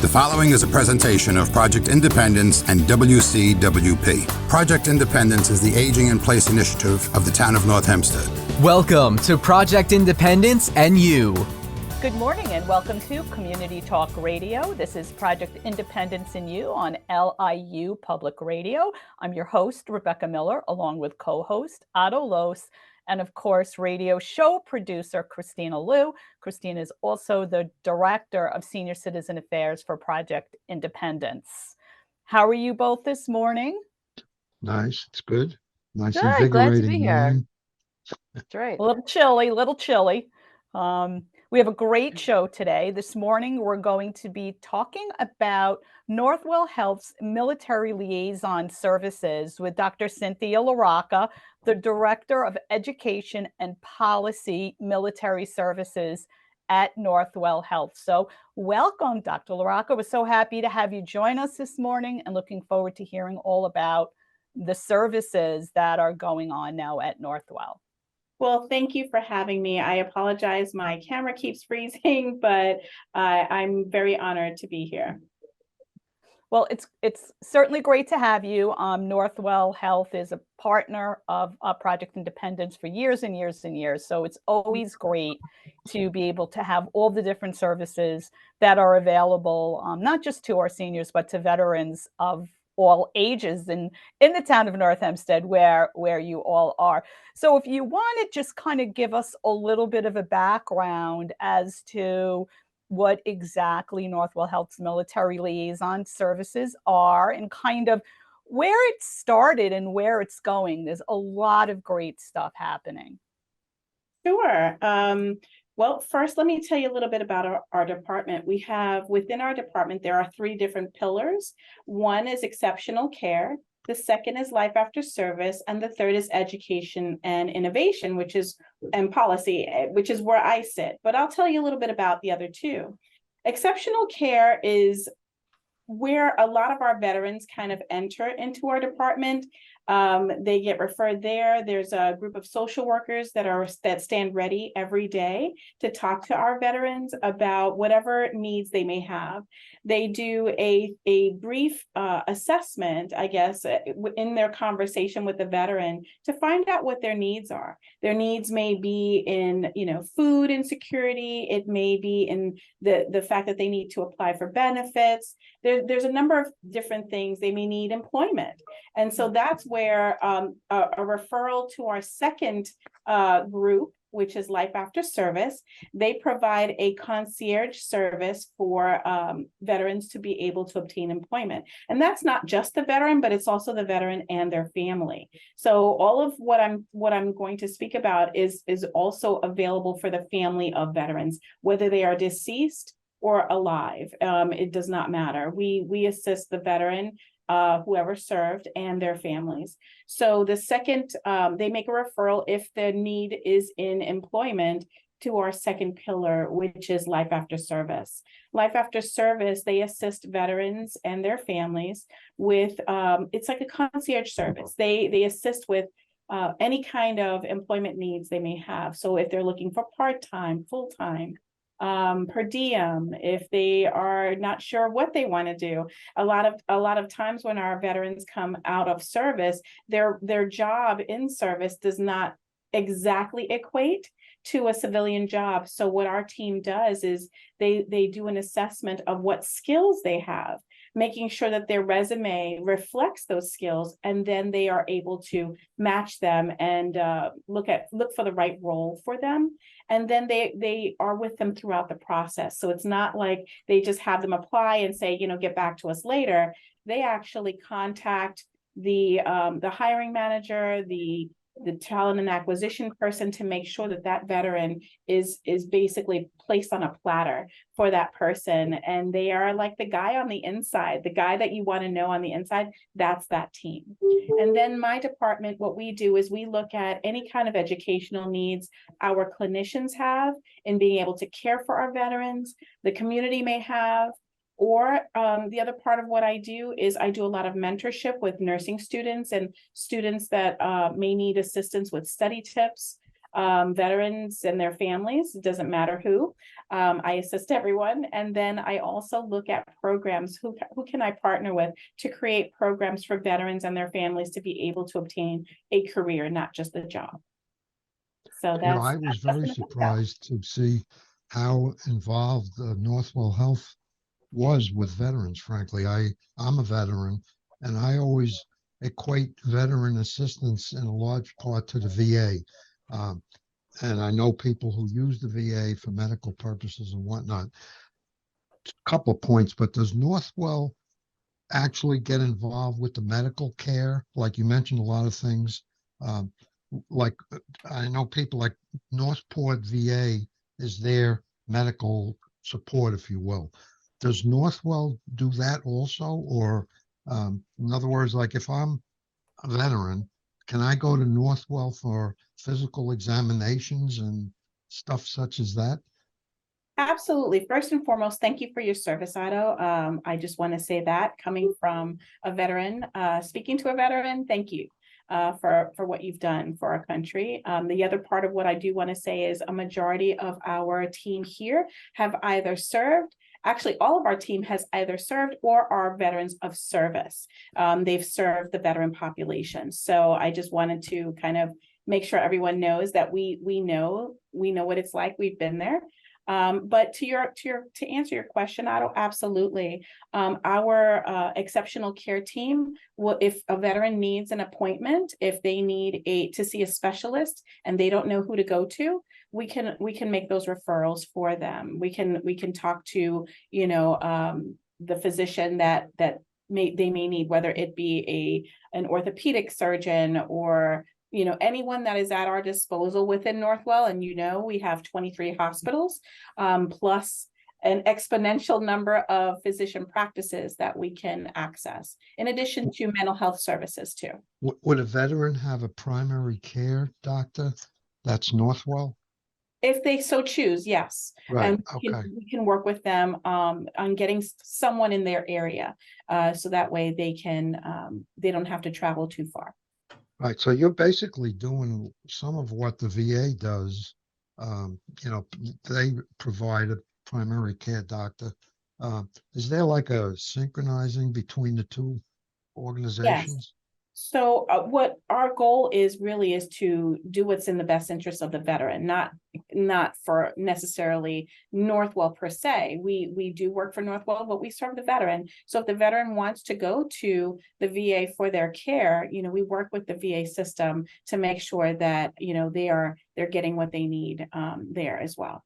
The following is a presentation of Project Independence and WCWP. Project Independence is the Aging in Place initiative of the town of North Hempstead. Welcome to Project Independence and You. Good morning and welcome to Community Talk Radio. This is Project Independence and You on LIU Public Radio. I'm your host, Rebecca Miller, along with co-host Otto, Lohse, and of course, radio show producer Kristina Liu. Kristina is also the Director of Senior Citizen Affairs for Project Independence. How are you both this morning? Nice, it's good. Nice, good. invigorating. Glad to be here. Morning. That's right. A little chilly. We have a great show today. This morning, we're going to be talking about Northwell Health's Military Liaison Services with Dr. Cynthia LaRocca, the Director of Education and Policy Military Services at Northwell Health. So welcome, Dr. LaRocca. We're so happy to have you join us this morning and looking forward to hearing all about the services that are going on now at Northwell. Well, thank you for having me. I apologize, my camera keeps freezing, but I'm very honored to be here. Well, it's certainly great to have you. Northwell Health is a partner of Project Independence for years and years and years. So it's always great to be able to have all the different services that are available, not just to our seniors, but to veterans of all ages in the town of North Hempstead where you all are. So if you want to just kind of give us a little bit of a background as to what exactly Northwell Health's Military Liaison Services are and kind of where it started and where it's going. There's a lot of great stuff happening. Sure. Well, first, let me tell you a little bit about our department. We have within our department, there are three different pillars. One is exceptional care. The second is life after service. And the third is education and innovation, and policy, which is where I sit. But I'll tell you a little bit about the other two. Exceptional care is where a lot of our veterans kind of enter into our department. They get referred there. There's a group of social workers that stand ready every day to talk to our veterans about whatever needs they may have. They do a brief assessment, I guess, in their conversation with the veteran to find out what their needs are. Their needs may be in, food insecurity. It may be in the fact that they need to apply for benefits. There's a number of different things. They may need employment. And so that's where a referral to our second group, which is Life After Service, they provide a concierge service for veterans to be able to obtain employment. And that's not just the veteran, but it's also the veteran and their family. So all of what I'm going to speak about is also available for the family of veterans, whether they are deceased or alive. It does not matter. We assist the veteran, whoever served, and their families. So the second, they make a referral if the need is in employment to our second pillar, which is life after service. Life after service, they assist veterans and their families with, it's like a concierge service. They assist with any kind of employment needs they may have. So if they're looking for part-time, full-time, per diem, if they are not sure what they want to do. A lot of times when our veterans come out of service, their job in service does not exactly equate to a civilian job. So what our team does is they do an assessment of what skills they have, making sure that their resume reflects those skills, and then they are able to match them and look for the right role for them. And then they are with them throughout the process. So it's not like they just have them apply and say, get back to us later. They actually contact the hiring manager, the talent and acquisition person to make sure that veteran is basically placed on a platter for that person. And they are like the guy on the inside, the guy that you want to know on the inside, that's that team. And then my department, what we do is we look at any kind of educational needs our clinicians have in being able to care for our veterans, the community may have. Or the other part of what I do is I do a lot of mentorship with nursing students and students that may need assistance with study tips. veterans and their families. It doesn't matter who. I assist everyone. And then I also look at programs. Who can I partner with to create programs for veterans and their families to be able to obtain a career, not just a job. So You know, I was very surprised to see how involved Northwell Health was with veterans. Frankly, I'm a veteran, and I always equate veteran assistance in a large part to the VA. And I know people who use the VA for medical purposes and whatnot. A couple of points, but does Northwell actually get involved with the medical care? Like you mentioned, a lot of things. Like I know people like Northport VA is their medical support, if you will. Does Northwell do that also? Or in other words, like if I'm a veteran, can I go to Northwell for physical examinations and stuff such as that? Absolutely. First and foremost, thank you for your service, Otto. I just want to say that coming from a veteran, speaking to a veteran, thank you for what you've done for our country. The other part of what I do want to say is a majority of our team here have either served. Actually, all of our team has either served or are veterans of service. They've served the veteran population. So I just wanted to kind of make sure everyone knows that we know what it's like. We've been there. But to answer your question, Otto, absolutely. Our exceptional care team will, if a veteran needs an appointment, if they need to see a specialist and they don't know who to go to, we can make those referrals for them. We can talk to, the physician that they may need, whether it be an orthopedic surgeon or anyone that is at our disposal within Northwell. And we have 23 hospitals, plus an exponential number of physician practices that we can access, in addition to mental health services too. Would a veteran have a primary care doctor that's Northwell? If they so choose, yes. Right. And we can work with them on getting someone in their area, so that way they don't have to travel too far. Right. So you're basically doing some of what the VA does. They provide a primary care doctor. Is there like a synchronizing between the two organizations? Yes. So what our goal is to do what's in the best interest of the veteran, not for necessarily Northwell per se. We do work for Northwell, but we serve the veteran. So if the veteran wants to go to the VA for their care, we work with the VA system to make sure that they're getting what they need there as well.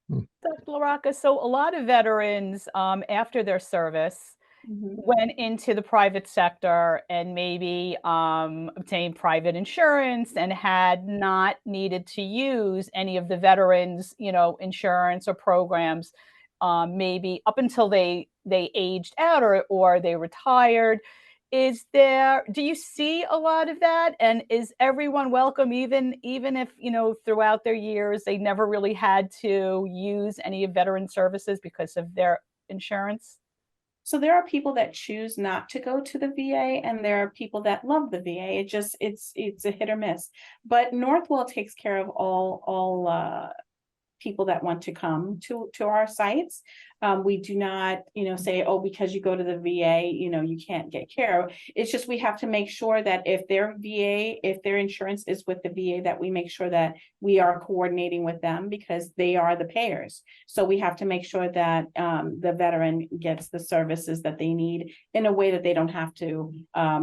Dr. LaRocca, so a lot of veterans after their service went into the private sector and maybe obtained private insurance and had not needed to use any of the veterans, insurance or programs, maybe up until they aged out or they retired. Do you see a lot of that? And is everyone welcome, even if, throughout their years, they never really had to use any of veteran services because of their insurance? So there are people that choose not to go to the VA, and there are people that love the VA. It's a hit or miss. But Northwell takes care of all people that want to come to our sites. We do not, say, oh, because you go to the VA, you can't get care. It's just we have to make sure that if their insurance is with the VA, that we make sure that we are coordinating with them because they are the payers. So we have to make sure that the veteran gets the services that they need in a way that they don't have to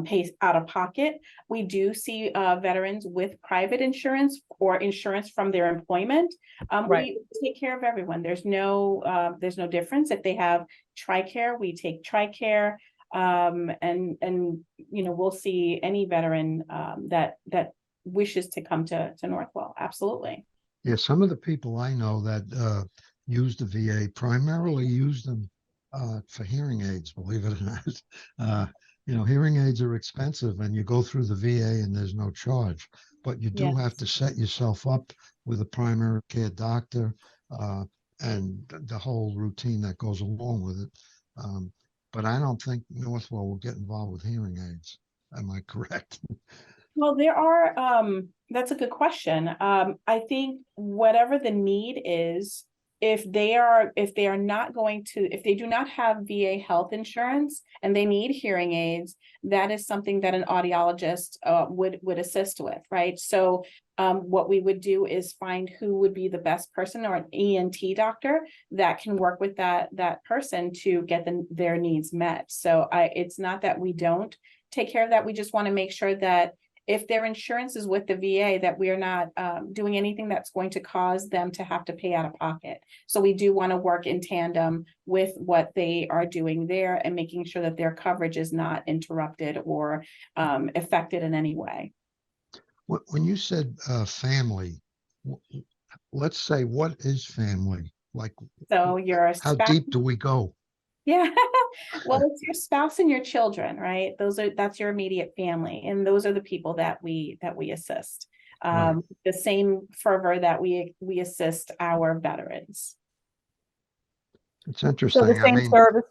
pay out of pocket. We do see veterans with private insurance or insurance from their employment. Right. We take care of everyone. There's no difference. If they have TRICARE, we take TRICARE, and we'll see any veteran that wishes to come to Northwell. Absolutely. Yeah, some of the people I know that use the VA primarily use them for hearing aids, believe it or not. Hearing aids are expensive and you go through the VA and there's no charge, but you do have to set yourself up with a primary care doctor and the whole routine that goes along with it. But I don't think Northwell will get involved with hearing aids. Am I correct? Well, there are, that's a good question. I think whatever the need is, if they are not going to, if they do not have VA health insurance and they need hearing aids, that is something that an audiologist would assist with, right? So what we would do is find who would be the best person, or an ENT doctor that can work with that person to get their needs met. So it's not that we don't take care of that. We just want to make sure that if their insurance is with the VA, that we are not doing anything that's going to cause them to have to pay out of pocket. So we do want to work in tandem with what they are doing there and making sure that their coverage is not interrupted or affected in any way. When you said family, let's say, what is family? Like, so your how deep do we go? Yeah, well, it's your spouse and your children, right? That's your immediate family, and those are the people that we assist. Right. The same fervor that we assist our veterans. It's interesting. So the same service.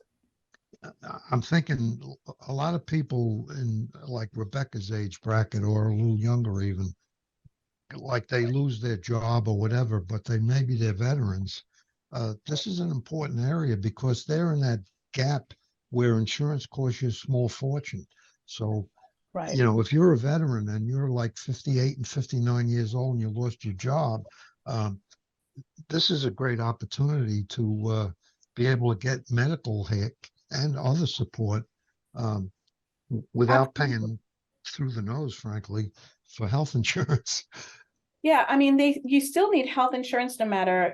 I'm thinking a lot of people in like Rebecca's age bracket, or a little younger even, like they lose their job or whatever, but maybe they're veterans. This is an important area because they're in that gap where insurance costs you a small fortune. So, Right. if you're a veteran and you're like 58 and 59 years old and you lost your job, this is a great opportunity to be able to get medical help and other support without paying through the nose, frankly, for health insurance. Yeah, I mean, you still need health insurance no matter,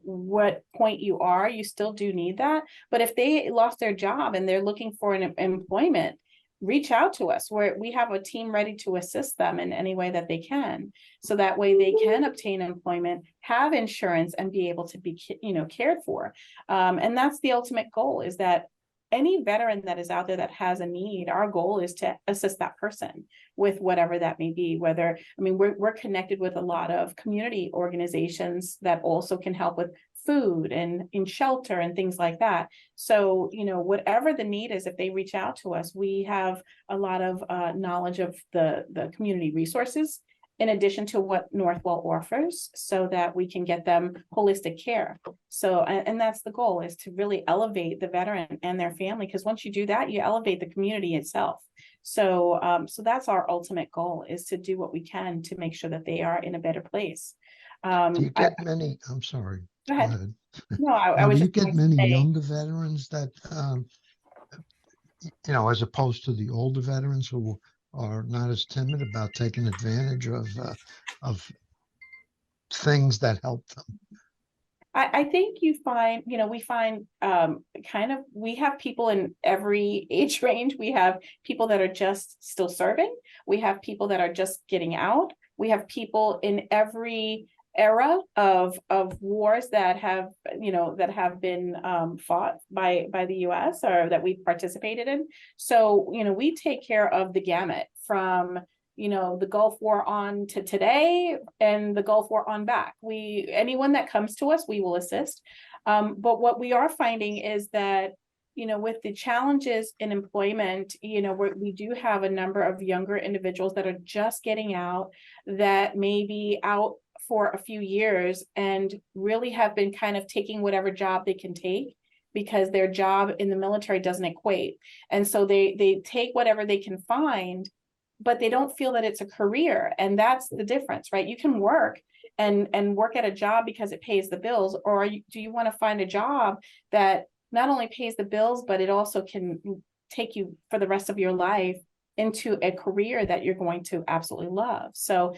what point you are, you still do need that. But if they lost their job and they're looking for an employment, reach out to us, where we have a team ready to assist them in any way that they can. So that way they can obtain employment, have insurance, and be able to be, cared for. And that's the ultimate goal, is that any veteran that is out there that has a need, our goal is to assist that person with whatever that may be. We're connected with a lot of community organizations that also can help with food and in shelter and things like that. So, whatever the need is, if they reach out to us, we have a lot of knowledge of the community resources in addition to what Northwell offers, so that we can get them holistic care. So, and that's the goal, is to really elevate the veteran and their family, because once you do that, you elevate the community itself. So, so that's our ultimate goal, is to do what we can to make sure that they are in a better place. Do you get many? I'm sorry. Go ahead. No, I Do was you just get many say, younger veterans that, as opposed to the older veterans who are not as timid about taking advantage of things that help them? I think you find, we find we have people in every age range. We have people that are just still serving. We have people that are just getting out. We have people in every era of wars that have been fought by the US, or that we've participated in. So, we take care of the gamut from the Gulf War on to today, and the Gulf War on back. Anyone that comes to us, we will assist. But what we are finding is that, with the challenges in employment, we do have a number of younger individuals that are just getting out, that may be out for a few years and really have been kind of taking whatever job they can take, because their job in the military doesn't equate. And so they take whatever they can find, but they don't feel that it's a career. And that's the difference, right? You can work and work at a job because it pays the bills, or do you want to find a job that not only pays the bills, but it also can take you for the rest of your life into a career that you're going to absolutely love. So,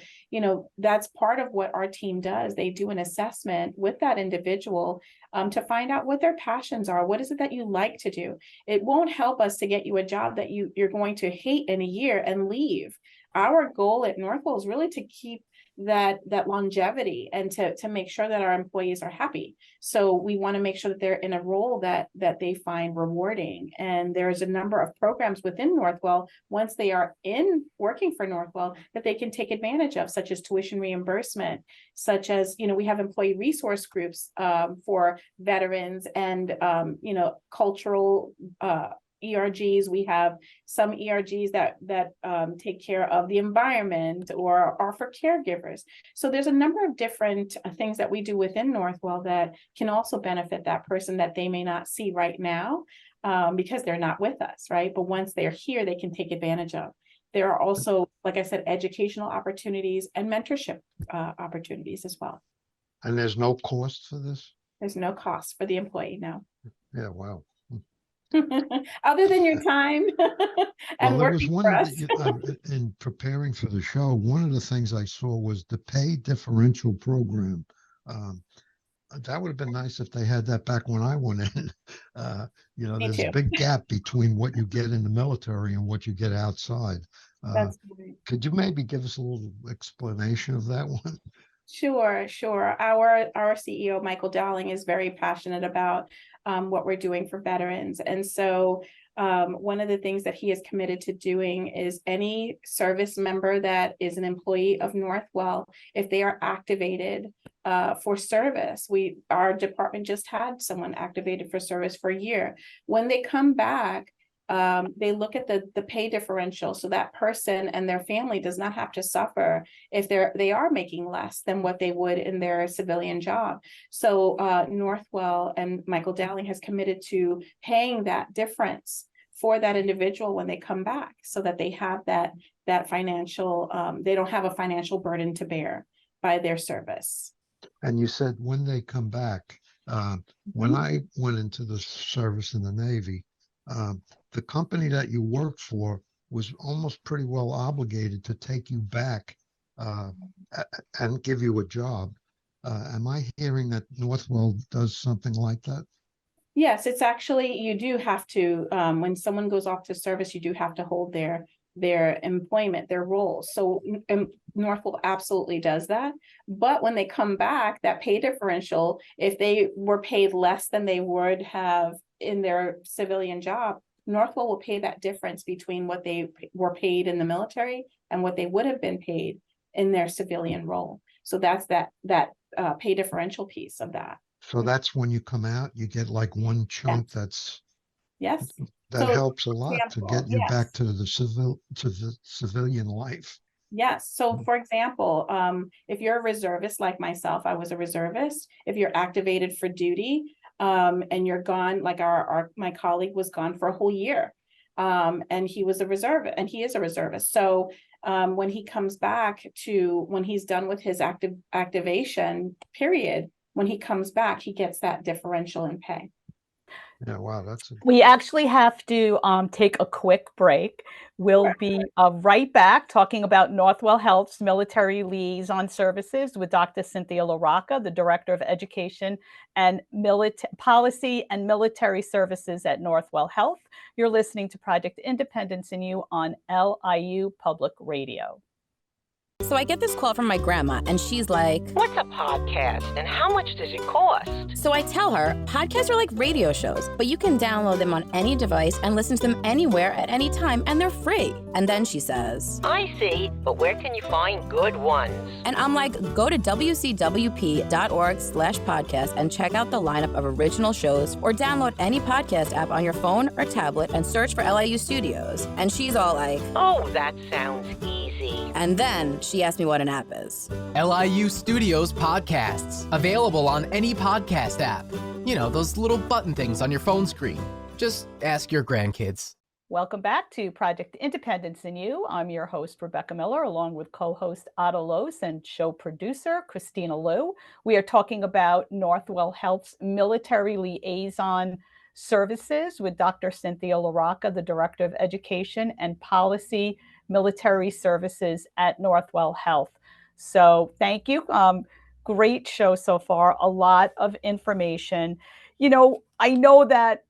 that's part of what our team does. They do an assessment with that individual to find out what their passions are. What is it that you like to do? It won't help us to get you a job that you're going to hate in a year and leave. Our goal at Northwell is really to keep that longevity, and to make sure that our employees are happy. So we want to make sure that they're in a role that they find rewarding. And there's a number of programs within Northwell, once they are in working for Northwell, that they can take advantage of, such as tuition reimbursement, such as, we have employee resource groups for veterans, and cultural ERGs. We have some ERGs that take care of the environment or are for caregivers. So there's a number of different things that we do within Northwell that can also benefit that person that they may not see right now because they're not with us, right? But once they're here, they can take advantage of. There are also, like I said, educational opportunities and mentorship opportunities as well. And there's no cost for this? There's no cost for the employee, no. Yeah, wow. Other than your time and Well, there was working one for us. in preparing for the show. One of the things I saw was the pay differential program. That would have been nice if they had that back when I went in. There's a big gap between what you get in the military and what you get outside. That's right. Could you maybe give us a little explanation of that one? Sure. Our CEO, Michael Dowling, is very passionate about what we're doing for veterans. And so one of the things that he is committed to doing is any service member that is an employee of Northwell, if they are activated for service, our department just had someone activated for service for a year. When they come back, they look at the pay differential, so that person and their family does not have to suffer if they are making less than what they would in their civilian job. So Northwell and Michael Dowling has committed to paying that difference for that individual when they come back, so that they have that financial, they don't have a financial burden to bear by their service. And you said when they come back, when I went into the service in the Navy, the company that you worked for was almost pretty well obligated to take you back and give you a job. Am I hearing that Northwell does something like that? Yes, it's actually, you do have to, when someone goes off to service, you do have to hold their employment, their roles. So Northwell absolutely does that. But when they come back, that pay differential, if they were paid less than they would have in their civilian job, Northwell will pay that difference between what they were paid in the military and what they would have been paid in their civilian role. So that's that pay differential piece of that. So that's when you come out, you get like one chunk Yes. that So, helps a lot to get you yes. back to the civilian life. Yes. So for example, if you're a reservist like myself, I was a reservist. If you're activated for duty, and you're gone, like my colleague was gone for a whole year, and he was a reservist, and he is a reservist. So when he comes back when he's done with his activation period, when he comes back, he gets that differential in pay. Yeah, wow, We actually have to take a quick break. We'll be right back talking about Northwell Health's Military Liaison Services with Dr. Cynthia LaRocca, the Director of Education and Policy and Military Services at Northwell Health. You're listening to Project Independence in You on LIU Public Radio. So I get this call from my grandma, and she's like, "What's a podcast, and how much does it cost?" So I tell her, podcasts are like radio shows, but you can download them on any device and listen to them anywhere at any time, and they're free. And then she says, "I see, but where can you find good ones?" And I'm like, go to wcwp.org/podcast and check out the lineup of original shows, or download any podcast app on your phone or tablet and search for LIU Studios. And she's all like, "Oh, that sounds easy." And then she asked me what an app is. LIU Studios podcasts, available on any podcast app. You know, those little button things on your phone screen. Just ask your grandkids. Welcome back to Project Independence in You. I'm your host, Rebecca Miller, along with co-host Otto Lohse and show producer Kristina Liu. We are talking about Northwell Health's Military Liaison Services with Dr. Cynthia LaRocca, the Director of Education and Policy Military Services at Northwell Health. So thank you. Great show so far. A lot of information. You know, I know that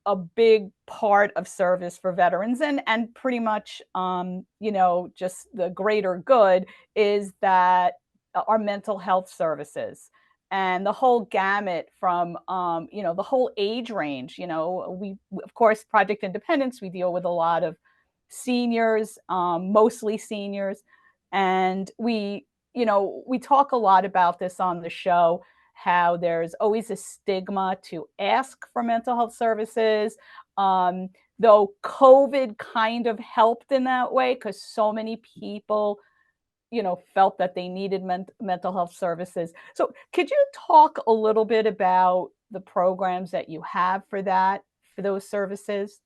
a big part of service for veterans and pretty much, just the greater good is that our mental health services and the whole gamut from, the whole age range. We, of course, Project Independence, we deal with a lot of seniors, mostly seniors. And we talk a lot about this on the show, how there's always a stigma to ask for mental health services. Though COVID kind of helped in that way because so many people, felt that they needed mental health services. So could you talk a little bit about the programs that you have for those services?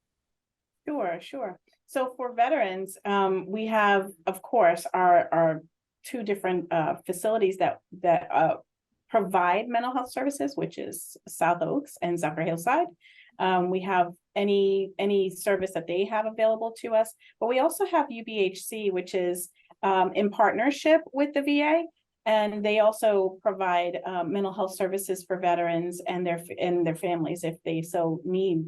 Sure. So for veterans, we have, of course, our two different facilities that provide mental health services, which is South Oaks and Zephyr Hillside. We have any service that they have available to us, but we also have UBHC, which is in partnership with the VA, and they also provide mental health services for veterans and their families if they so need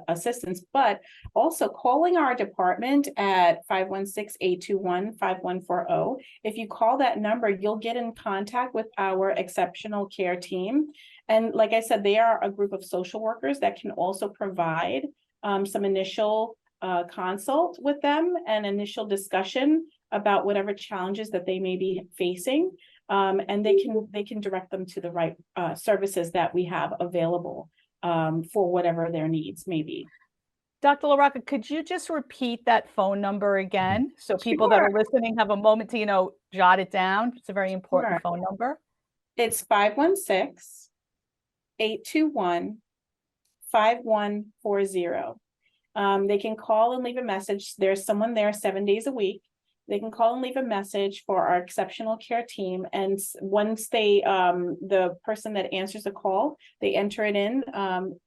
assistance. But also calling our department at 516-821-5140. If you call that number, you'll get in contact with our exceptional care team. And like I said, they are a group of social workers that can also provide some initial consult with them and initial discussion about whatever challenges that they may be facing. And they can direct them to the right services that we have available for whatever their needs may be. Dr. LaRocca, could you just repeat that phone number again so people that are listening have a moment to, jot it down? It's a very important phone number. It's 516-821-5140. They can call and leave a message. There's someone there 7 days a week. They can call and leave a message for our exceptional care team. And once the person that answers the call, they enter it in.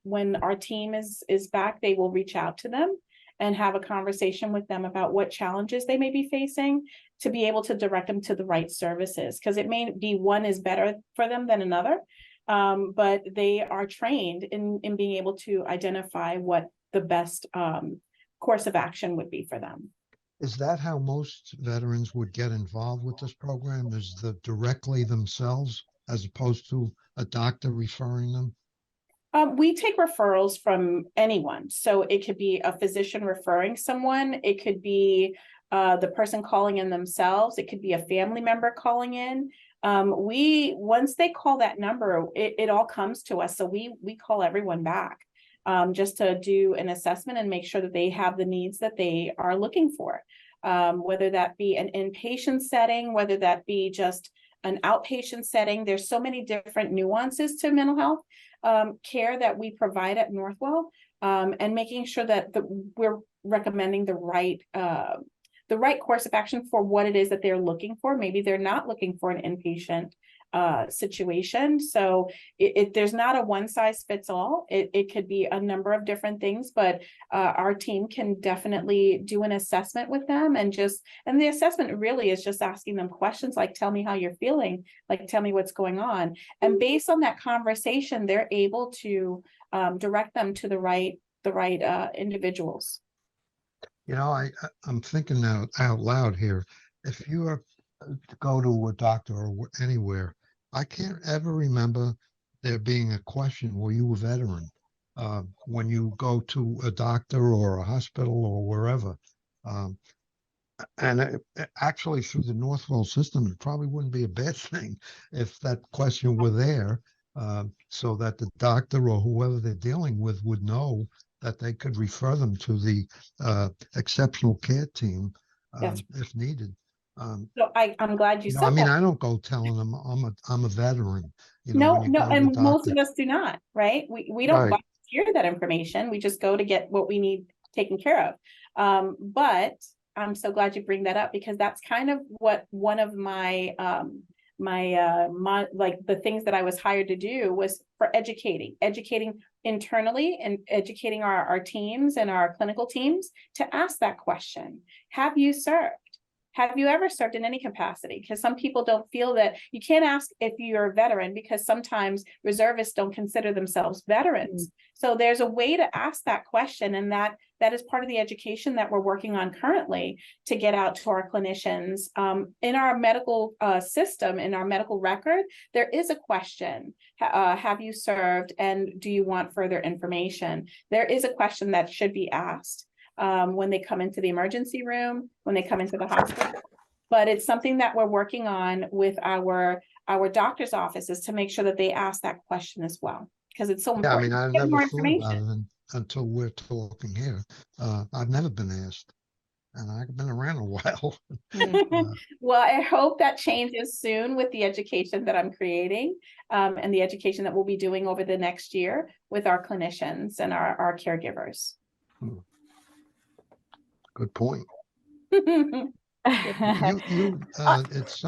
When our team is back, they will reach out to them and have a conversation with them about what challenges they may be facing to be able to direct them to the right services. Because it may be one is better for them than another, but they are trained in being able to identify what the best course of action would be for them. Is that how most veterans would get involved with this program? Is directly themselves as opposed to a doctor referring them? We take referrals from anyone. So it could be a physician referring someone. It could be the person calling in themselves. It could be a family member calling in. Once they call that number, it all comes to us. So we call everyone back. Just to do an assessment and make sure that they have the needs that they are looking for, whether that be an inpatient setting, whether that be just an outpatient setting. There's so many different nuances to mental health care that we provide at Northwell, and making sure that we're recommending the right course of action for what it is that they're looking for. Maybe they're not looking for an inpatient situation. So there's not a one size fits all. It could be a number of different things, but our team can definitely do an assessment with them and the assessment really is just asking them questions like, tell me how you're feeling, like, tell me what's going on. And based on that conversation, they're able to direct them to the right individuals. I'm thinking now out loud here. If you are to go to a doctor or anywhere, I can't ever remember there being a question, were you a veteran? When you go to a doctor or a hospital or wherever. And actually through the Northwell system, it probably wouldn't be a bad thing if that question were there, so that the doctor or whoever they're dealing with would know that they could refer them to the exceptional care team if needed. So I'm glad you said I mean, that. I don't go telling them I'm a veteran. No, and most of us do not, right? We don't volunteer that information. We just go to get what we need taken care of. But I'm so glad you bring that up because that's kind of what one of my the things that I was hired to do was for educating internally and educating our teams and our clinical teams to ask that question. Have you served? Have you ever served in any capacity? Because some people don't feel that you can't ask if you're a veteran because sometimes reservists don't consider themselves veterans. So there's a way to ask that question, and that is part of the education that we're working on currently to get out to our clinicians. In our medical system, in our medical record, there is a question, have you served and do you want further information? There is a question that should be asked. When they come into the emergency room, when they come into the hospital. But it's something that we're working on with our doctor's offices to make sure that they ask that question as well, because it's so important. I mean, I never thought about it until we're talking here. I've never been asked, and I've been around a while. Well, I hope that changes soon with the education that I'm creating, and the education that we'll be doing over the next year with our clinicians and our caregivers. Good point. It's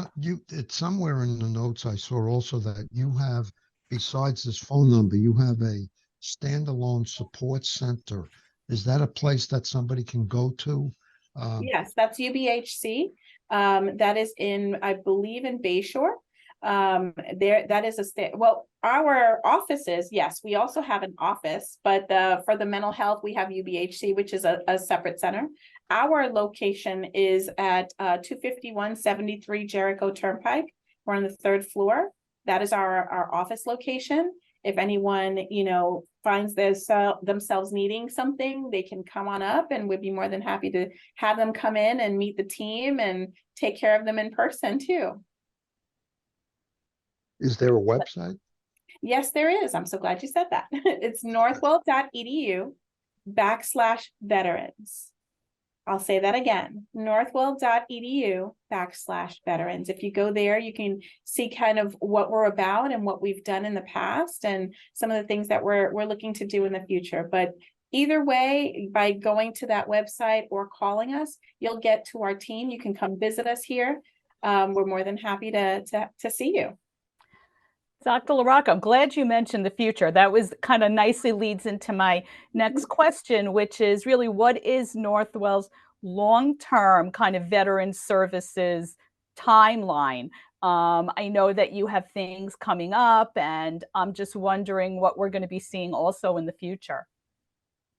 somewhere in the notes I saw also that you have, besides this phone number, you have a standalone support center. Is that a place that somebody can go to? Yes, that's UBHC. That is in, I believe, in Bayshore. That is well, our offices, yes, we also have an office, but for the mental health, we have UBHC, which is a separate center. Our location is at 251-73 Jericho Turnpike. We're on the 3rd floor. That is our office location. If anyone, finds themselves needing something, they can come on up, and we'd be more than happy to have them come in and meet the team and take care of them in person too. Is there a website? Yes, there is. I'm so glad you said that. It's northwell.edu/veterans. I'll say that again, northwell.edu/veterans. If you go there, you can see kind of what we're about and what we've done in the past and some of the things that we're looking to do in the future. But either way, by going to that website or calling us, you'll get to our team. You can come visit us here. We're more than happy to see you. Dr. LaRocca, I'm glad you mentioned the future. That was kind of nicely leads into my next question, which is really, what is Northwell's long-term kind of veteran services timeline? I know that you have things coming up, and I'm just wondering what we're going to be seeing also in the future.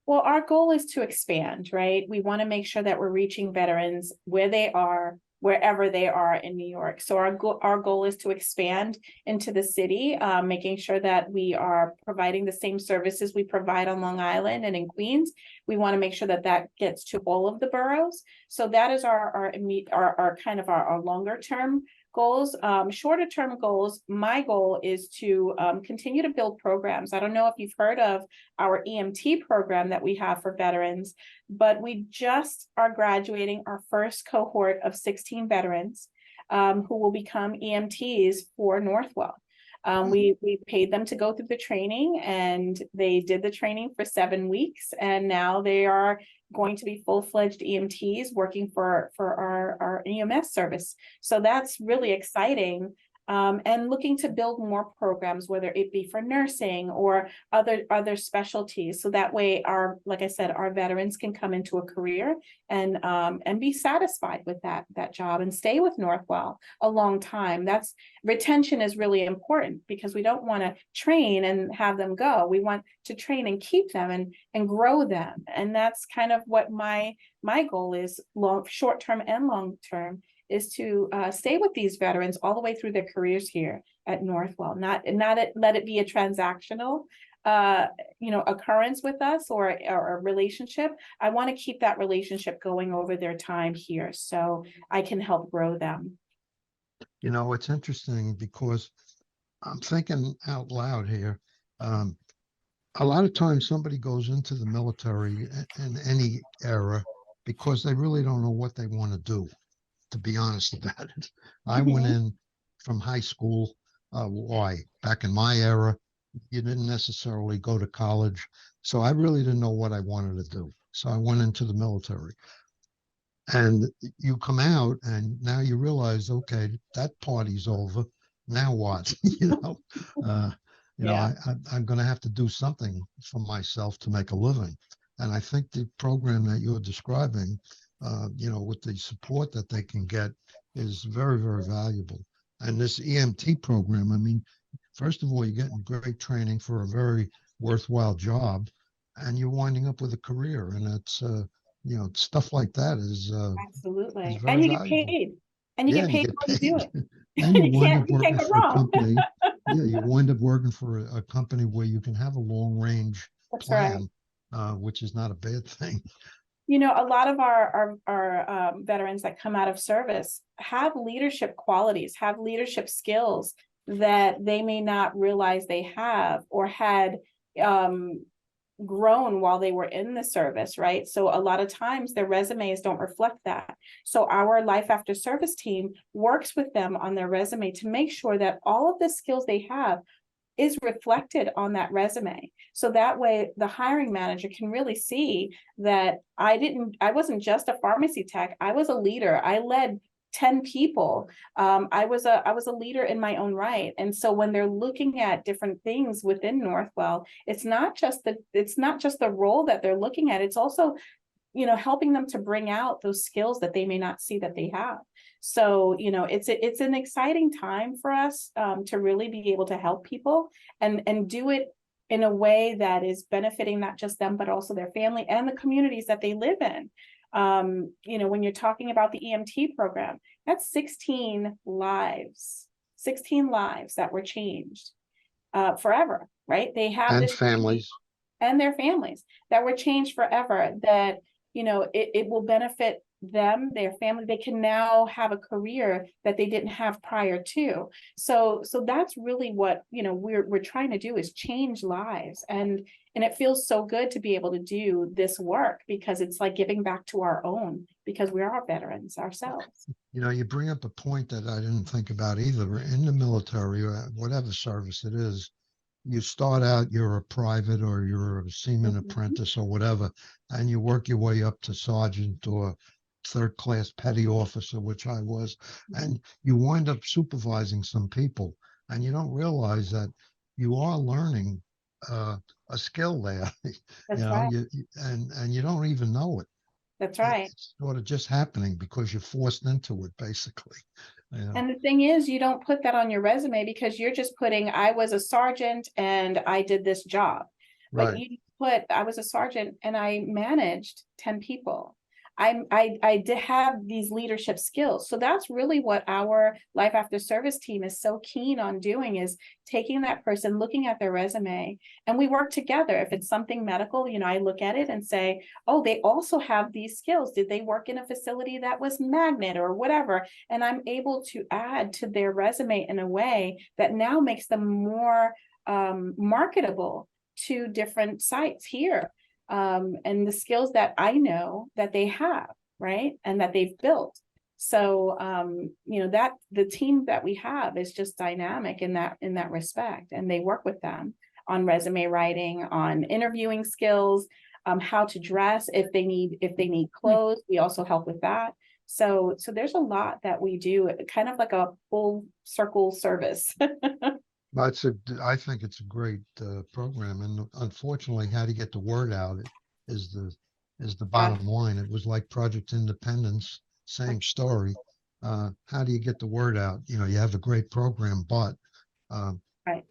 Well, our goal is to expand, right? We want to make sure that we're reaching veterans where they are, wherever they are in New York. So our goal is to expand into the city, making sure that we are providing the same services we provide on Long Island and in Queens. We want to make sure that that gets to all of the boroughs. So that is our kind of our longer term goals. Shorter term goals, my goal is to continue to build programs. I don't know if you've heard of our EMT program that we have for veterans, but we just are graduating our first cohort of 16 veterans who will become EMTs for Northwell. We paid them to go through the training, and they did the training for 7 weeks, and now they are going to be full-fledged EMTs working for our EMS service. So that's really exciting. And looking to build more programs, whether it be for nursing or other specialties. So that way like I said, our veterans can come into a career and be satisfied with that job and stay with Northwell a long time. Retention is really important, because we don't want to train and have them go. We want to train and keep them and grow them. And that's kind of what my goal is, short-term and long-term, is to stay with these veterans all the way through their careers here at Northwell, not let it be a transactional occurrence with us or a relationship. I want to keep that relationship going over their time here, so I can help grow them. It's interesting because I'm thinking out loud here. A lot of times somebody goes into the military in any era because they really don't know what they want to do, to be honest about it. I went in from high school. Back in my era, you didn't necessarily go to college. So I really didn't know what I wanted to do. So I went into the military. And you come out and now you realize, okay, that party's over. Now what? I'm going to have to do something for myself to make a living. And I think the program that you're describing, with the support that they can get, is very, very valuable. And this EMT program, I mean, first of all, you're getting great training for a very worthwhile job, and you're winding up with a career. And it's, stuff like that is absolutely. Is very and you valuable. get paid. And you get paid while you do it. And you wind up you working can't go for a wrong. company. Yeah, you wind up working for a company where you can have a long range plan, which is not a bad thing. A lot of our veterans that come out of service have leadership qualities, have leadership skills that they may not realize they have or had grown while they were in the service, right? So a lot of times their resumes don't reflect that. So our life after service team works with them on their resume to make sure that all of the skills they have is reflected on that resume. So that way the hiring manager can really see that I wasn't just a pharmacy tech, I was a leader. I led 10 people. I was a leader in my own right. And so when they're looking at different things within Northwell, it's not just the role that they're looking at, it's also, you know, helping them to bring out those skills that they may not see that they have. So, you know, it's an exciting time for us to really be able to help people and do it in a way that is benefiting not just them, but also their family and the communities that they live in. You know, when you're talking about the EMT program, that's 16 lives that were changed forever, right? They have And this families. and their families that were changed forever, that, you know, it will benefit them, their family. They can now have a career that they didn't have prior to. So that's really what, you know, we're trying to do, is change lives. And it feels so good to be able to do this work, because it's like giving back to our own, because we are veterans ourselves. You know, you bring up a point that I didn't think about either. In the military, or whatever service it is, you start out, you're a private or you're a seaman apprentice or whatever, and you work your way up to sergeant or third class petty officer, which I was, and you wind up supervising some people, and you don't realize that you are learning a skill there. That's You know, right. and you don't even know it. That's right. It's sort of just happening because you're forced into it, basically. You know? And the thing is, you don't put that on your resume, because you're just putting, I was a sergeant and I did this job. But Right. you put, I was a sergeant and I managed 10 people. I did have these leadership skills. So that's really what our life after service team is so keen on doing, is taking that person, looking at their resume, and we work together. If it's something medical, you know, I look at it and say, oh, they also have these skills. Did they work in a facility that was magnet or whatever? And I'm able to add to their resume in a way that now makes them more marketable to different sites here. And the skills that I know that they have, right, and that they've built. So, you know, that the team that we have is just dynamic in that respect, and they work with them on resume writing, on interviewing skills, how to dress if they need clothes. We also help with that. So there's a lot that we do, kind of like a full circle service. I think it's a great program, and unfortunately, how to get the word out is the bottom line. It was like Project Independence, same story. How do you get the word out? You know, you have a great program, but Right.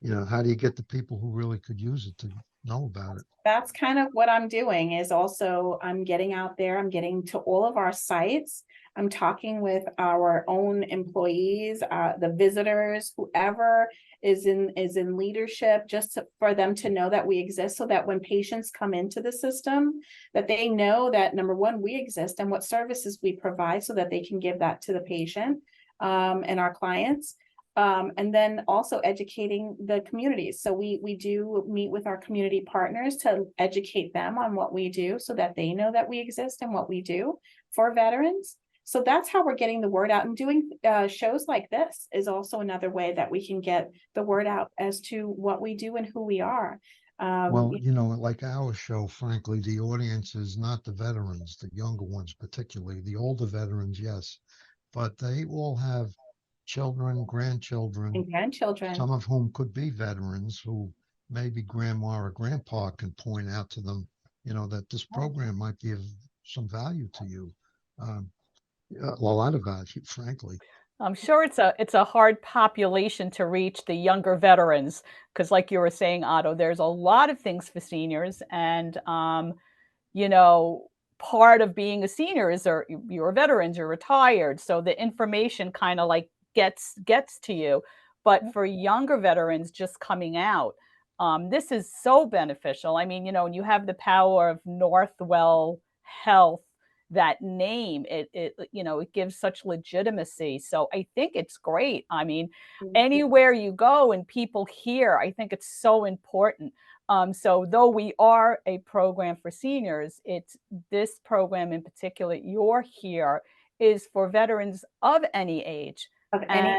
you know, how do you get the people who really could use it to know about it? That's kind of what I'm doing, is also I'm getting out there, I'm getting to all of our sites. I'm talking with our own employees, the visitors, whoever is in leadership, just for them to know that we exist, so that when patients come into the system, that they know that, number one, we exist and what services we provide, so that they can give that to the patient and our clients. And then also educating the communities. So we do meet with our community partners to educate them on what we do, so that they know that we exist and what we do for veterans. So that's how we're getting the word out, and doing shows like this is also another way that we can get the word out as to what we do and who we are. Well, you know, like our show, frankly, the audience is not the veterans, the younger ones particularly. The older veterans, yes, but they all have children, grandchildren, and grandchildren. some of whom could be veterans, who maybe grandma or grandpa can point out to them, you know, that this program might be of some value to you. A lot of value, frankly. I'm sure it's a hard population to reach, the younger veterans, because like you were saying, Otto, there's a lot of things for seniors, and you know, part of being a senior is you're a veteran, you're retired, so the information kind of like gets to you. But for younger veterans just coming out, this is so beneficial. I mean, you know, when you have the power of Northwell Health, that name, it you know, it gives such legitimacy. So I think it's great. I mean, anywhere you go and people hear, I think it's so important. So though we are a program for seniors, it's this program in particular you're here is for veterans of any age Of any,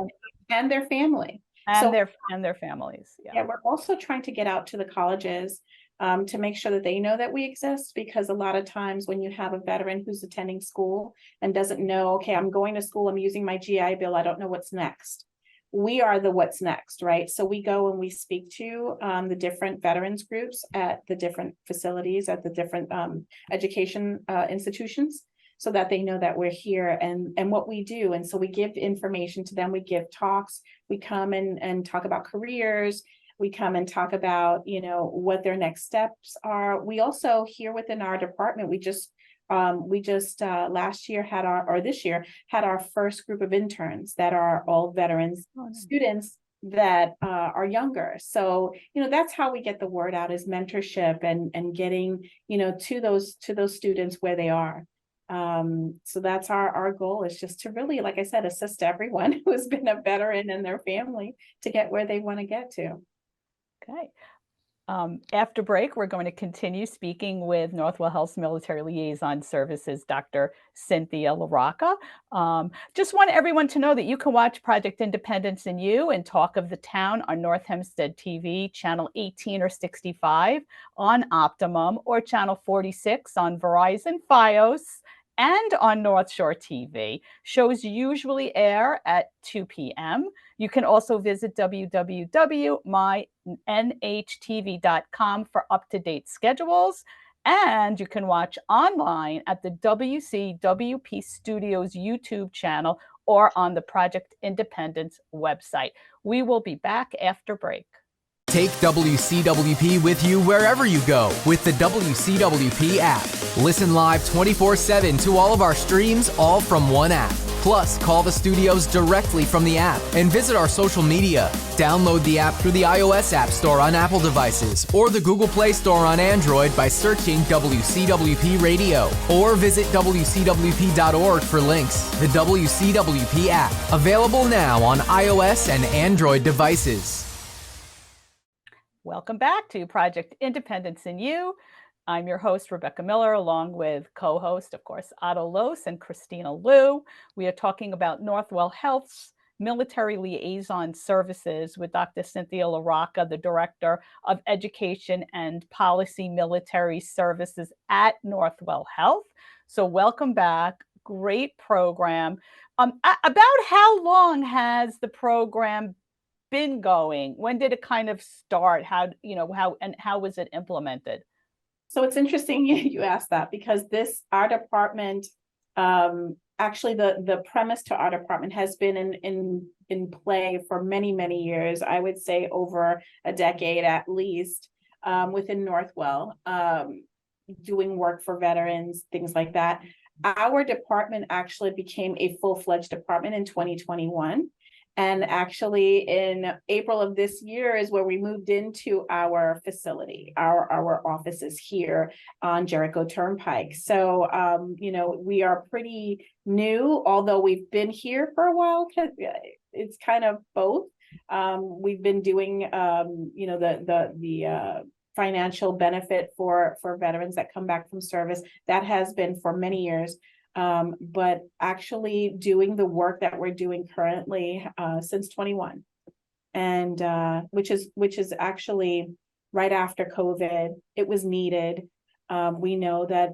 and their family. and their families. Yeah, we're also trying to get out to the colleges to make sure that they know that we exist, because a lot of times when you have a veteran who's attending school and doesn't know, okay, I'm going to school, I'm using my GI Bill, I don't know what's next. We are the what's next, right? So we go and we speak to the different veterans groups at the different facilities, at the different education institutions, so that they know that we're here and what we do. And so we give information to them, we give talks, we come and talk about careers, we come and talk about, you know, what their next steps are. We also here within our department, we just last year had this year had our first group of interns that are all veterans students that are younger. So, you know, that's how we get the word out, is mentorship and getting, you know, to those students where they are. So that's our goal, is just to really, like I said, assist everyone who has been a veteran and their family to get where they want to get to. Okay. After break, we're going to continue speaking with Northwell Health's Military Liaison Services, Dr. Cynthia LaRocca. Just want everyone to know that you can watch Project Independence in You and Talk of the Town on North Hempstead TV, channel 18 or 65 on Optimum, or channel 46 on Verizon Fios, and on North Shore TV. Shows usually air at 2 p.m. You can also visit www.myNHTV.com for up-to-date schedules. And you can watch online at the WCWP Studios YouTube channel or on the Project Independence website. We will be back after break. Take WCWP with you wherever you go with the WCWP app. Listen live 24/7 to all of our streams, all from one app. Plus, call the studios directly from the app and visit our social media. Download the app through the iOS App Store on Apple devices or the Google Play Store on Android by searching WCWP Radio, or visit WCWP.org for links. The WCWP app, available now on iOS and Android devices. Welcome back to Project Independence in You. I'm your host, Rebecca Miller, along with co-host, of course, Otto Lohse and Kristina Liu. We are talking about Northwell Health's Military Liaison Services with Dr. Cynthia LaRocca, the Director of Education and Policy Military Services at Northwell Health. So welcome back. Great program. About how long has the program been going? When did it kind of start? How was it implemented? So it's interesting you asked that, because our department, actually the premise to our department has been in play for many, many years. I would say over a decade at least, within Northwell, doing work for veterans, things like that. Our department actually became a full-fledged department in 2021. And actually in April of this year is where we moved into our facility, our offices here on Jericho Turnpike. So, we are pretty new, although we've been here for a while, because it's kind of both. We've been doing, the financial benefit for veterans that come back from service. That has been for many years. But actually doing the work that we're doing currently since 21, and which is actually right after COVID. It was needed. We know that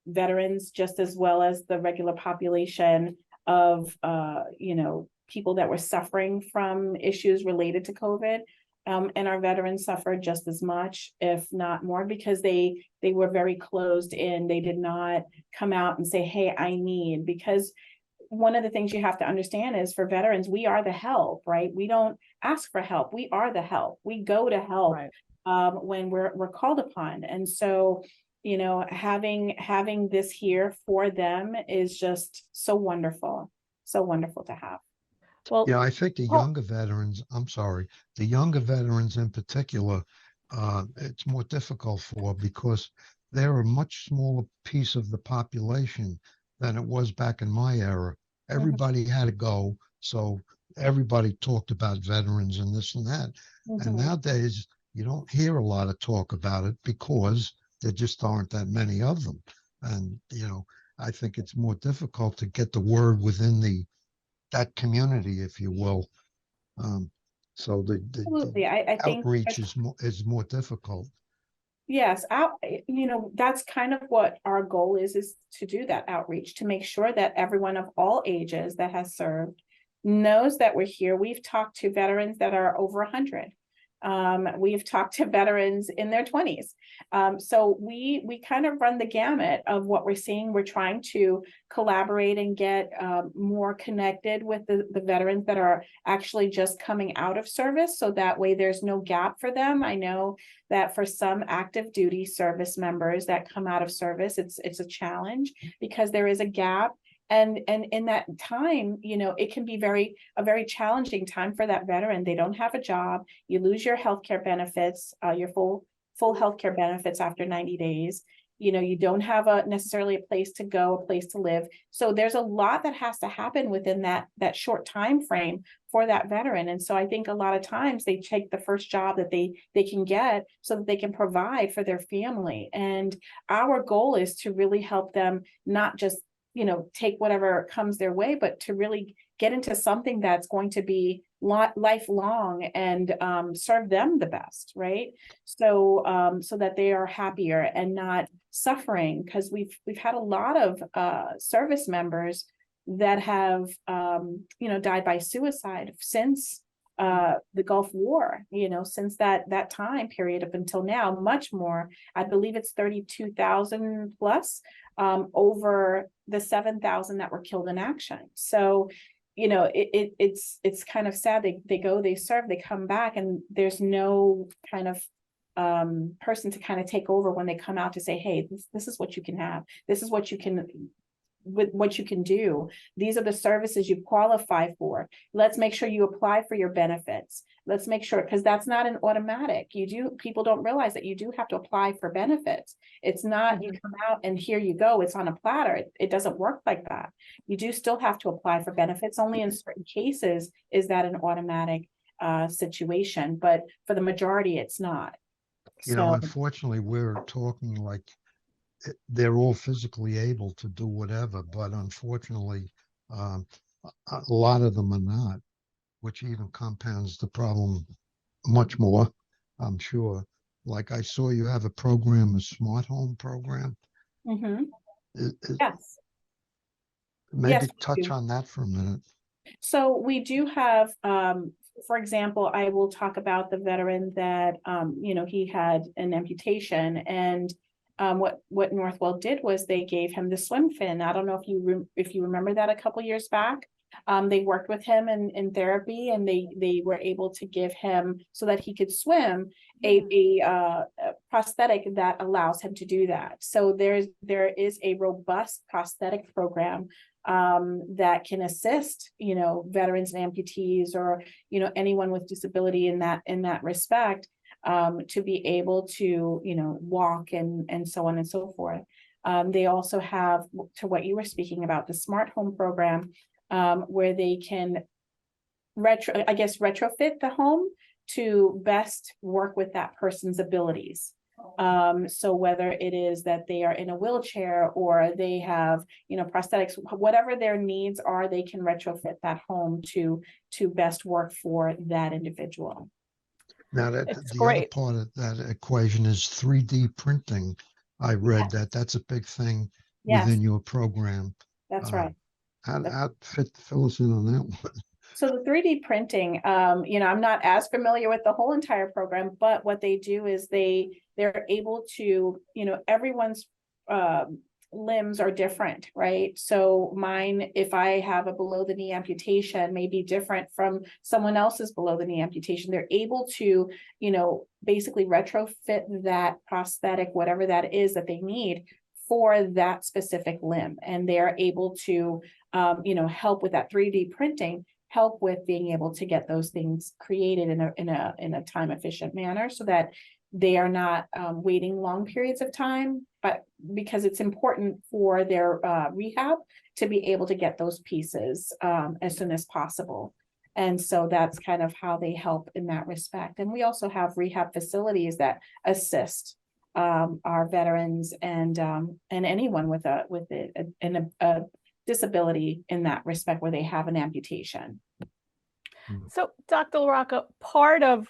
veterans, just as well as the regular population of people that were suffering from issues related to COVID, and our veterans suffered just as much, if not more, because they were very closed in. They did not come out and say, hey, I need, because one of the things you have to understand is for veterans, we are the help, right? We don't ask for help. We are the help. We go to help, right, when we're called upon. And so, having this here for them is just so wonderful to have. Well, yeah, I think the younger veterans, the younger veterans in particular, it's more difficult for, because they're a much smaller piece of the population than it was back in my era. Everybody had to go, so everybody talked about veterans and this and that. And nowadays, you don't hear a lot of talk about it because there just aren't that many of them. And, I think it's more difficult to get the word within that community, if you will. So the Absolutely. I think outreach is more difficult. yes, that's kind of what our goal is to do that outreach, to make sure that everyone of all ages that has served knows that we're here. We've talked to veterans that are over 100. We've talked to veterans in their 20s. So we kind of run the gamut of what we're seeing. We're trying to collaborate and get more connected with the veterans that are actually just coming out of service. So that way there's no gap for them. I know that for some active duty service members that come out of service, it's a challenge because there is a gap. And in that time, it can be a very challenging time for that veteran. They don't have a job. You lose your healthcare benefits, your full healthcare benefits after 90 days. You don't have necessarily a place to go, a place to live. So there's a lot that has to happen within that short time frame for that veteran. And so I think a lot of times they take the first job that they can get so that they can provide for their family. And our goal is to really help them not just take whatever comes their way, but to really get into something that's going to be lifelong and serve them the best, right? So so that they are happier and not suffering, because we've had a lot of service members that have died by suicide since the Gulf War, since that time period up until now, much more. I believe it's 32,000 plus over the 7,000 that were killed in action. So, it's kind of sad. They go, they serve, they come back, and there's no kind of person to kind of take over when they come out to say, hey, this is what you can have. This is what you can with what you can do. These are the services you qualify for. Let's make sure you apply for your benefits. Let's make sure, because that's not an automatic. People don't realize that you do have to apply for benefits. It's not you come out and here you go, it's on a platter. It doesn't work like that. You do still have to apply for benefits. Only in certain cases is that an automatic situation, but for the majority it's not. Unfortunately, we're talking like they're all physically able to do whatever, but unfortunately, a lot of them are not, which even compounds the problem much more, I'm sure. Like I saw you have a program, a smart home program. Mm-hmm. Yes. Maybe touch on that for a minute. So we do have, for example, I will talk about the veteran that, he had an amputation, and what Northwell did was they gave him the swim fin. I don't know if you remember that a couple years back. They worked with him in therapy, and they were able to give him, so that he could swim, a prosthetic that allows him to do that. So there is a robust prosthetic program that can assist, veterans and amputees, or anyone with disability in that respect, to be able to walk and so on and so forth. They also have, to what you were speaking about, the smart home program, where they can retrofit the home to best work with that person's abilities. So whether it is that they are in a wheelchair or they have, prosthetics, whatever their needs are, they can retrofit that home to best work for that individual. Now the other part of that equation is 3D printing. I read that's a big thing within your program. That's right. Fill us in on that one. So the 3D printing, I'm not as familiar with the whole entire program, but what they do is they're able to, everyone's limbs are different, right? So mine, if I have a below the knee amputation, may be different from someone else's below the knee amputation. They're able to, basically retrofit that prosthetic, whatever that is that they need for that specific limb. And they're able to, help with that 3D printing, help with being able to get those things created in a time efficient manner, so that they are not waiting long periods of time, but because it's important for their rehab to be able to get those pieces as soon as possible. And so that's kind of how they help in that respect. And we also have rehab facilities that assist our veterans and anyone with a disability in that respect where they have an amputation. So, Dr. LaRocca, part of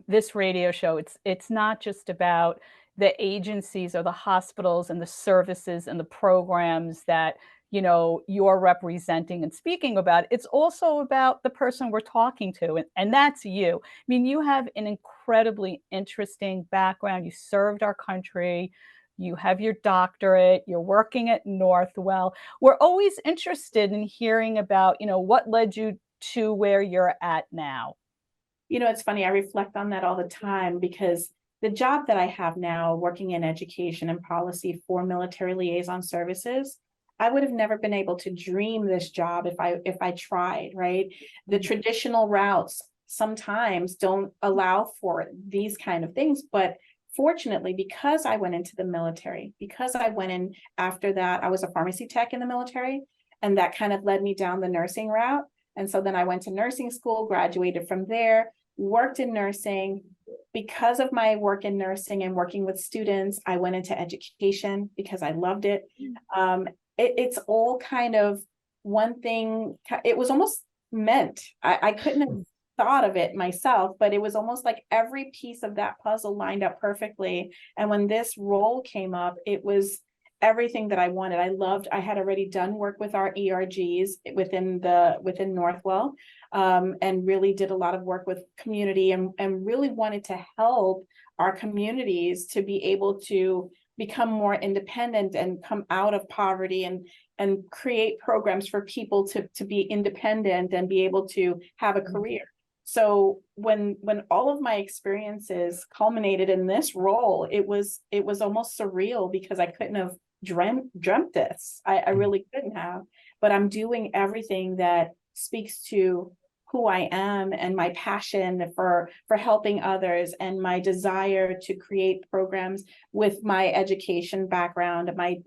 this radio show, it's not just about the agencies or the hospitals and the services and the programs that you're representing and speaking about. It's also about the person we're talking to, and that's you. I mean, you have an incredibly interesting background. You served our country. You have your doctorate. You're working at Northwell. We're always interested in hearing about, what led you to where you're at now. It's funny. I reflect on that all the time because the job that I have now, working in education and policy for military liaison services, I would have never been able to dream this job if I tried, right? The traditional routes sometimes don't allow for these kind of things, but fortunately, because I went into the military, because I went in after that, I was a pharmacy tech in the military, and that kind of led me down the nursing route. And so then I went to nursing school, graduated from there, worked in nursing. Because of my work in nursing and working with students, I went into education because I loved it. It's all kind of one thing. It was almost meant. I couldn't have thought of it myself, but it was almost like every piece of that puzzle lined up perfectly. And when this role came up, it was everything that I wanted. I had already done work with our ERGs within Northwell, and really did a lot of work with community and really wanted to help our communities to be able to become more independent and come out of poverty and create programs for people to be independent and be able to have a career. So when all of my experiences culminated in this role, it was almost surreal because I couldn't have dreamt this. I really couldn't have, but I'm doing everything that speaks to who I am and my passion for helping others and my desire to create programs with my education background. I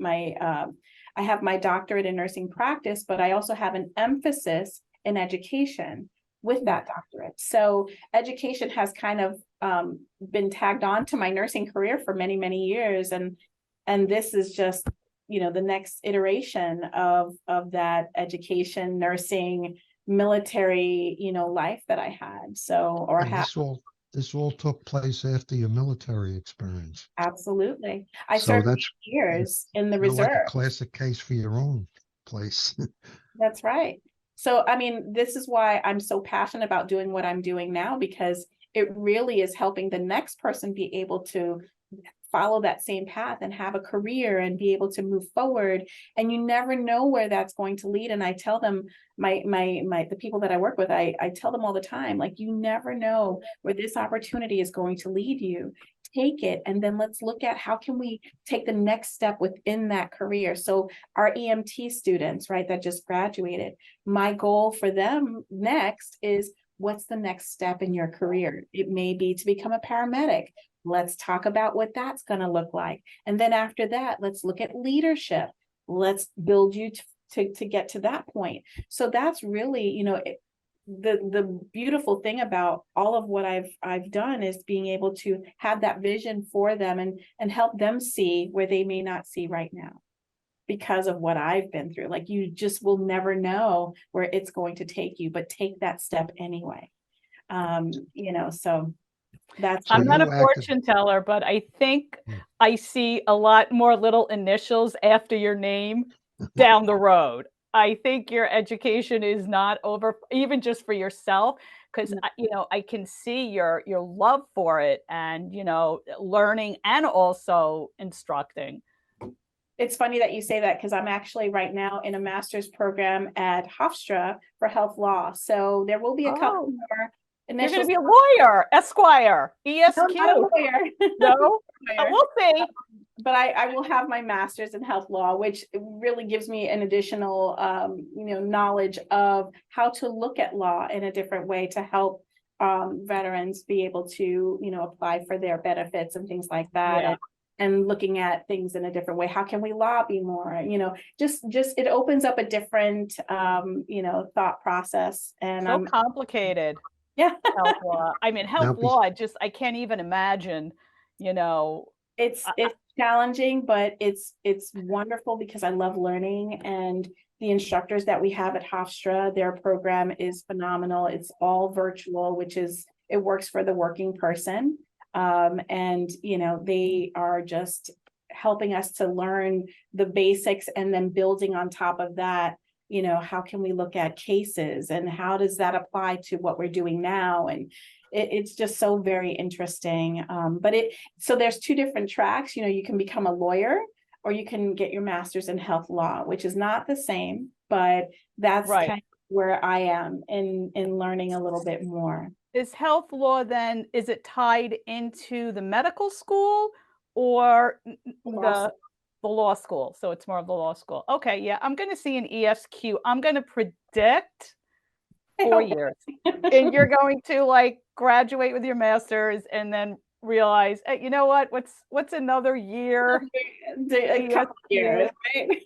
have my doctorate in nursing practice, but I also have an emphasis in education with that doctorate. So education has kind of been tagged on to my nursing career for many, many years. And this is just, the next iteration of that education, nursing, military, life that I had. This all took place after your military experience. Absolutely. I served 8 years in the reserve. Like a classic case for your own place. That's right. So, I mean, this is why I'm so passionate about doing what I'm doing now, because it really is helping the next person be able to follow that same path and have a career and be able to move forward. And you never know where that's going to lead. And I tell them, the people that I work with, I tell them all the time, like, you never know where this opportunity is going to lead you. Take it, and then let's look at how can we take the next step within that career. So our EMT students, right, that just graduated, my goal for them next is, what's the next step in your career? It may be to become a paramedic. Let's talk about what that's going to look like. And then after that, let's look at leadership. Let's build you to get to that point. So that's really, the beautiful thing about all of what I've done is being able to have that vision for them and help them see where they may not see right now because of what I've been through. Like, you just will never know where it's going to take you, but take that step anyway. So that's. I'm not a fortune teller, but I think I see a lot more little initials after your name down the road. I think your education is not over, even just for yourself, because I can see your love for it and learning and also instructing. It's funny that you say that, because I'm actually right now in a master's program at Hofstra for health law. So there will be a couple more. You're going to be a lawyer, Esquire, ESQ. No, not a lawyer. No, we'll see. But I will have my master's in health law, which really gives me an additional, knowledge of how to look at law in a different way to help veterans be able to, apply for their benefits and things like that. Yeah. and looking at things in a different way. How can we lobby more? Just it opens up a different thought process. And so complicated. Yeah. Health law. I mean, health law, I can't even imagine, It's challenging, but it's wonderful because I love learning, and the instructors that we have at Hofstra, their program is phenomenal. It's all virtual, it works for the working person. And they are just helping us to learn the basics, and then building on top of that, how can we look at cases and how does that apply to what we're doing now? And it's just so very interesting. So there's two different tracks. You can become a lawyer, or you can get your master's in health law, which is not the same, but that's right. kind of where I am in learning a little bit more. Is health law then, is it tied into the medical school or the law school? So it's more of the law school. Okay, yeah, I'm going to see an ESQ. I'm going to predict 4 years. And you're going to graduate with your master's and then realize, hey, you know what? What's another year? A couple years, right?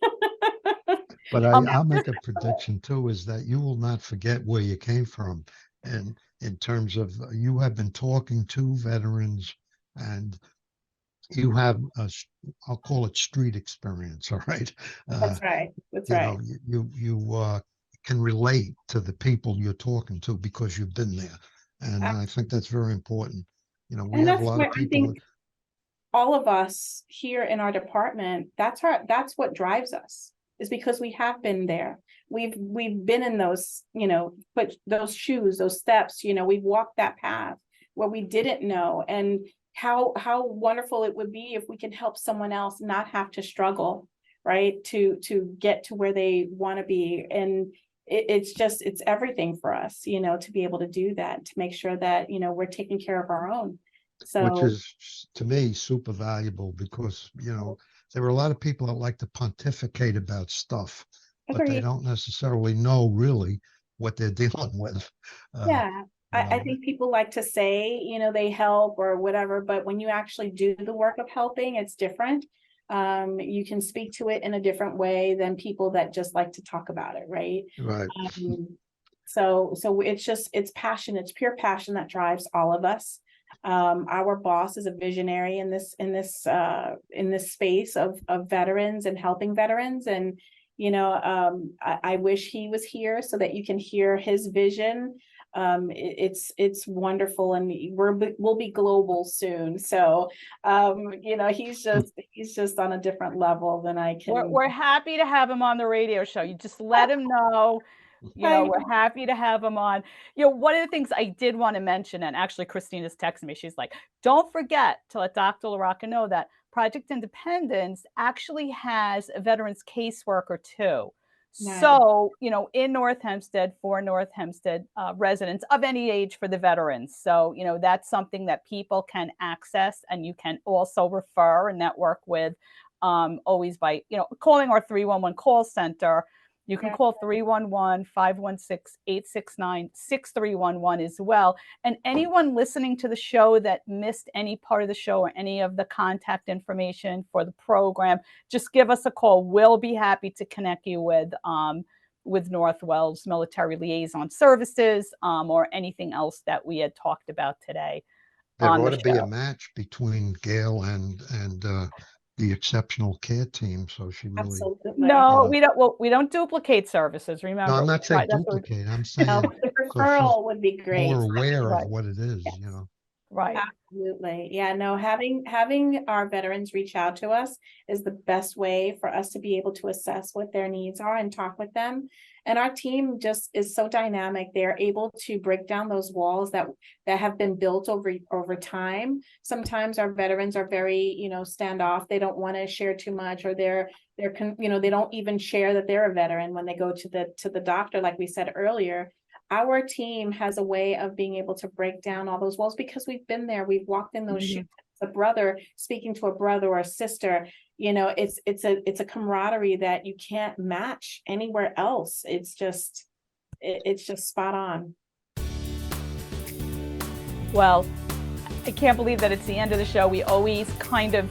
But I'll make a prediction too, is that you will not forget where you came from. And in terms of, you have been talking to veterans, and you have I'll call it street experience. All right. That's right. That's right. You can relate to the people you're talking to because you've been there. And I think that's very important. We have a lot of people. I think all of us here in our department, that's what drives us, is because we have been there. We've been in those, put those shoes, those steps, we've walked that path where we didn't know, and how wonderful it would be if we can help someone else not have to struggle, right, to get to where they want to be. And it's everything for us, to be able to do that, to make sure that, we're taking care of our own. So, which is, to me, super valuable, because, there are a lot of people that like to pontificate about stuff, but they don't necessarily know really what they're dealing with. I think people like to say, they help or whatever, but when you actually do the work of helping, it's different. You can speak to it in a different way than people that just like to talk about it, right? Right. So it's passion, it's pure passion that drives all of us. Our boss is a visionary in this space of veterans and helping veterans. And, I wish he was here so that you can hear his vision. It's wonderful, and we'll be global soon. So, he's just on a different level than I can. We're happy to have him on the radio show. You just let him know. We're happy to have him on. One of the things I did want to mention, and actually Kristina's texting me, she's like, don't forget to let Dr. LaRocca know that Project Independence actually has a veterans caseworker too. Nice. So, in North Hempstead, for North Hempstead residents of any age for the veterans. So, that's something that people can access, and you can also refer and network with always by, calling our 311 call center. You can call 311-516-869-6311 as well. And anyone listening to the show that missed any part of the show or any of the contact information for the program, just give us a call. We'll be happy to connect you with Northwell's military liaison services or anything else that we had talked about today. There ought to be a match between Gail and the exceptional care team, so she really. Absolutely. No, we don't. Well, we don't duplicate services. Remember? No, I'm not saying duplicate. I'm saying the referral would be great. More aware of what it is, Right. Absolutely. Yeah. No. Having our veterans reach out to us is the best way for us to be able to assess what their needs are and talk with them. And our team just is so dynamic. They're able to break down those walls that have been built over time. Sometimes our veterans are very, standoff. They don't want to share too much, or they don't even share that they're a veteran when they go to the doctor, like we said earlier. Our team has a way of being able to break down all those walls because we've been there. We've walked in those shoes. A brother speaking to a brother or a sister, it's a camaraderie that you can't match anywhere else. It's just spot on. Well, I can't believe that it's the end of the show. We always kind of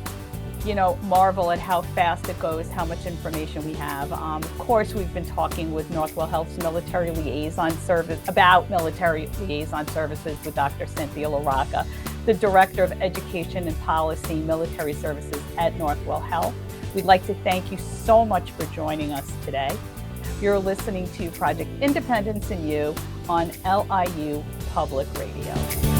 marvel at how fast it goes, how much information we have. Of course, we've been talking with Northwell Health's military liaison service about military liaison services with Dr. Cynthia LaRocca, the Director of Education and Policy, Military Services at Northwell Health. We'd like to thank you so much for joining us today. You're listening to Project Independence in You on LIU Public Radio.